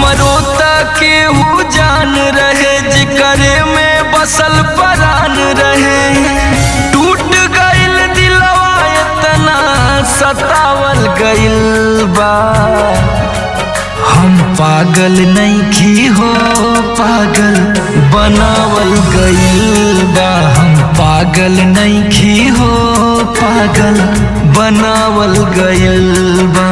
हमरो केहू जान रहे जिकरे में बसल परान रहे। टूट गइल दिलवा इतना सतावल गइल बा। हम पागल नइखी हो पागल बनावल गइल बा। हम पागल नइखी हो पागल बनावल गइल बा।